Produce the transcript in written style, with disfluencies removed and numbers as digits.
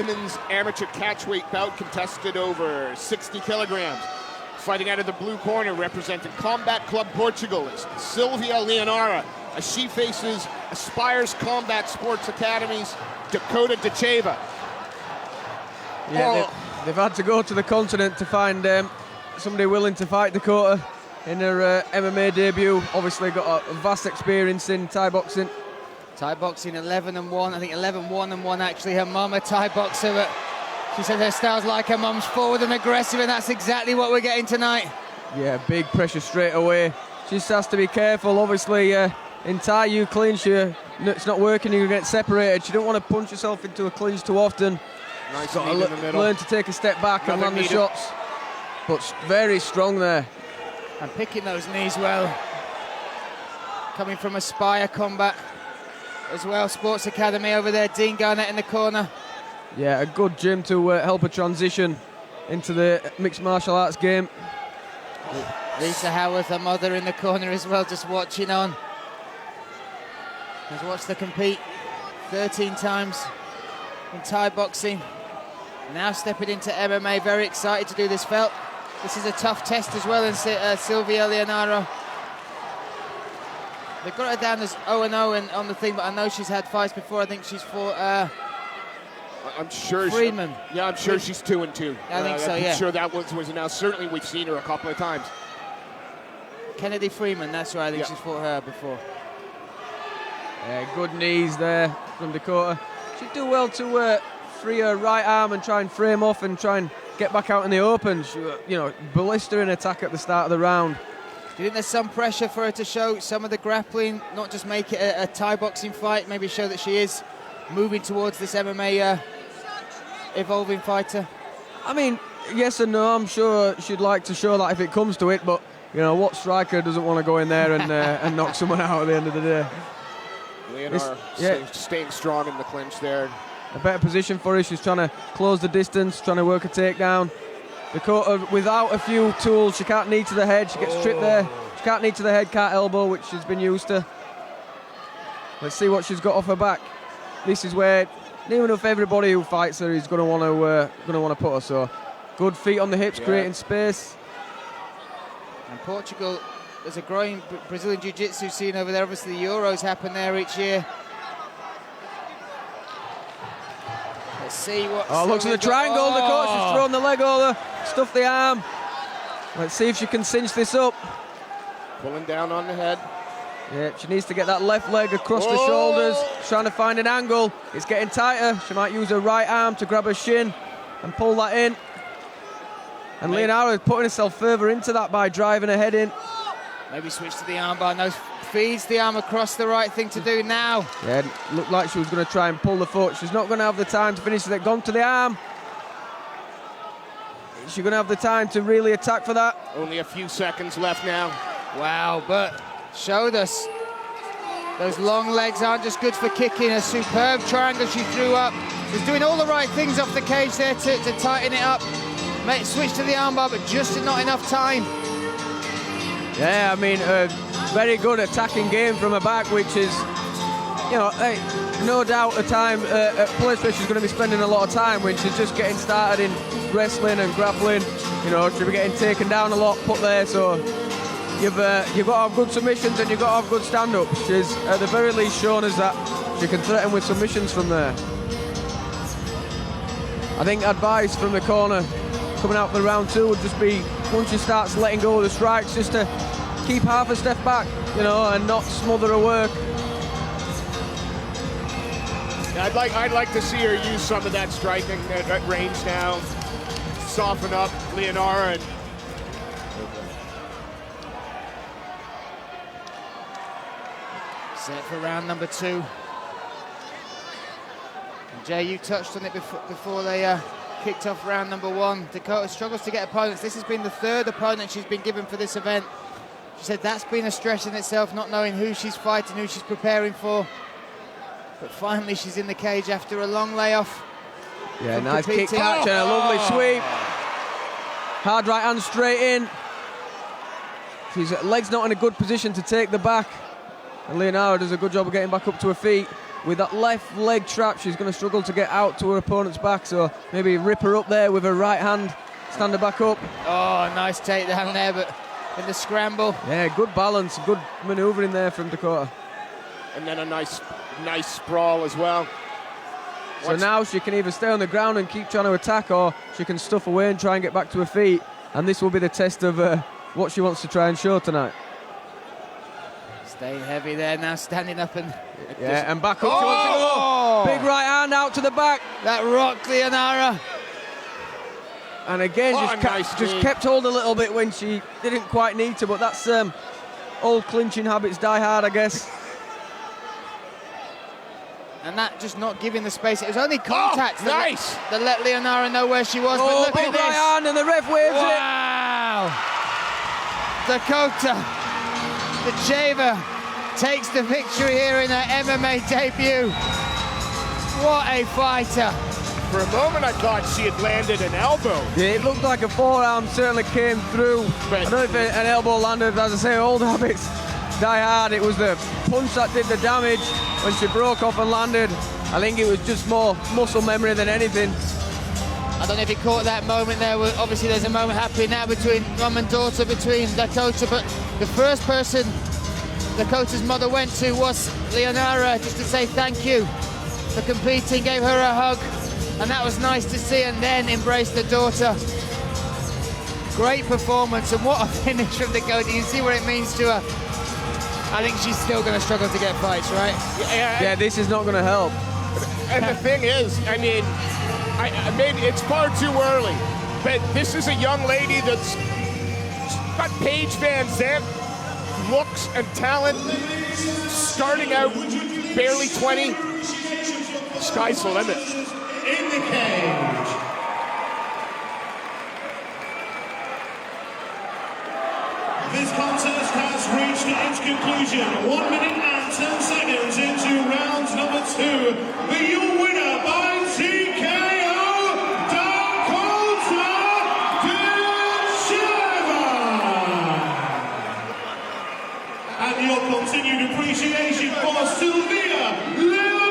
women's amateur catchweight bout contested over 60 kilograms. Fighting out of the blue corner, representing Combat Club Portugal, is Silvia Leonora, as she faces Aspires Combat Sports Academy's Dakota Ditcheva. Yeah, they've had to go to the continent to find somebody willing to fight Dakota in her MMA debut. Obviously got a vast experience in Thai boxing. Thai boxing 11-1, I think 11-1-1 actually. Her mum a Thai boxer, but she said her style's like her mum's, forward and aggressive, and that's exactly what we're getting tonight. Yeah, big pressure straight away. She just has to be careful. Obviously, in Thai you clinch, it's not working, you get separated. She don't want to punch herself into a clinch too often. Nice Got knee in the middle. Learn to take a step back and land the shots. But very strong there. And picking those knees well. Coming from Aspire Combat as well, Sports Academy over there, Dean Garnett in the corner. Yeah, a good gym to help her transition into the mixed martial arts game. Lisa Howarth, her mother, in the corner as well, just watching on. Has watched her compete 13 times in Thai boxing. Now stepping into MMA, very excited to do this. Felt this is a tough test as well, and Silvia Leonora. They've got her down as 0-0 on the thing, but I know she's had fights before. I think she's fought I'm sure Friedman. I'm sure she's 2-2. I think so, yeah. I'm sure that was announced. Certainly we've seen her a couple of times. Kennedy Freeman, that's right, I think she's fought her before. Yeah, good knees there from Dakota. She'd do well to free her right arm and try and frame off and try and get back out in the open. She, blistering attack at the start of the round. Do you think there's some pressure for her to show some of the grappling, not just make it a Thai boxing fight, maybe show that she is moving towards this MMA evolving fighter? I mean, yes and no. I'm sure she'd like to show that if it comes to it, but what striker doesn't want to go in there and knock someone out at the end of the day? Leonora staying strong in the clinch there. A better position for her. She's trying to close the distance, trying to work a takedown. Dakota, without a few tools, she can't knee to the head. She gets tripped there. She can't knee to the head, can't elbow, which she's been used to. Let's see what she's got off her back. This is where near enough everybody who fights her is going to want to put her. So good feet on the hips, creating space. And Portugal, there's a growing Brazilian Jiu-Jitsu scene over there. Obviously the Euros happen there each year. Let's see what... Oh, looks at the triangle. The coach has thrown the leg over, stuffed the arm. Let's see if she can cinch this up. Pulling down on the head. Yeah, she needs to get that left leg across the shoulders. Trying to find an angle. It's getting tighter. She might use her right arm to grab her shin and pull that in. And Leonora is putting herself further into that by driving her head in. Maybe switch to the armbar. No, feeds the arm across, the right thing to do now. Yeah, looked like she was going to try and pull the foot. She's not going to have the time to finish it. Gone to the arm. Is she going to have the time to really attack for that? Only a few seconds left now. Wow, but showed us those long legs aren't just good for kicking. A superb triangle she threw up. She's doing all the right things off the cage there to tighten it up. Switch to the armbar, but just not enough time. Yeah, I mean, very good attacking game from her back, which is, no doubt a place where she's going to be spending a lot of time when she's just getting started in wrestling and grappling. She'll be getting taken down a lot, put there, so you've got to have good submissions and you've got to have good stand-ups. She's, at the very least, shown us that she can threaten with submissions from there. I think advice from the corner coming out for round two would just be, once she starts letting go of the strikes, just to keep half a step back, and not smother her work. Yeah, I'd like to see her use some of that striking that range now, soften up Leonora. And set for round number two. And Jay, you touched on it before they kicked off round number one. Dakota struggles to get opponents. This has been the third opponent she's been given for this event. She said that's been a stress in itself, not knowing who she's fighting, who she's preparing for. But finally she's in the cage after a long layoff. Yeah, nice kick catch and a lovely sweep. Hard right hand straight in. She's leg's not in a good position to take the back. And Leonora does a good job of getting back up to her feet. with that left leg trap, she's going to struggle to get out to her opponent's back, so maybe rip her up there with her right hand, stand her back up. Oh, nice takedown there, but in the scramble. Yeah, good balance, good manoeuvring there from Dakota. And then a nice sprawl as well. So now she can either stay on the ground and keep trying to attack, or she can stuff away and try and get back to her feet. And this will be the test of what she wants to try and show tonight. Staying heavy there now, standing up and... Yeah, and back up. She wants to go. Big right hand out to the back. That rocked Leonora. And again, just kept hold a little bit when she didn't quite need to, but that's old clinching habits die hard, I guess. And that just not giving the space. It was only contact that let Leonora know where she was. Oh, but look at this. right hand, and the ref waves it. Wow! Dakota Ditcheva takes the victory here in her MMA debut. What a fighter. For a moment, I thought she had landed an elbow. Yeah, it looked like a forearm certainly came through. But I don't know if an elbow landed, as I say, old habits die hard. It was the punch that did the damage when she broke off and landed. I think it was just more muscle memory than anything. I don't know if you caught that moment there. Obviously, there's a moment happening now between mum and daughter, between Dakota, but the first person Dakota's mother went to was Leonora, just to say thank you for competing, gave her a hug, and that was nice to see, and then embraced the daughter. Great performance, and what a finish from Dakota. You see what it means to her. I think she's still going to struggle to get fights, right? Yeah, this is not going to help. And the thing is, I mean, maybe it's far too early, but this is a young lady that's got Paige Van Zandt looks and talent, starting out barely 20. Sky's the limit. In the cage. This contest has reached its conclusion. 1 minute and 10 seconds into round number 2. But your winner by TKO, Dakota Ditcheva. And your continued appreciation for Silvia, Leonora.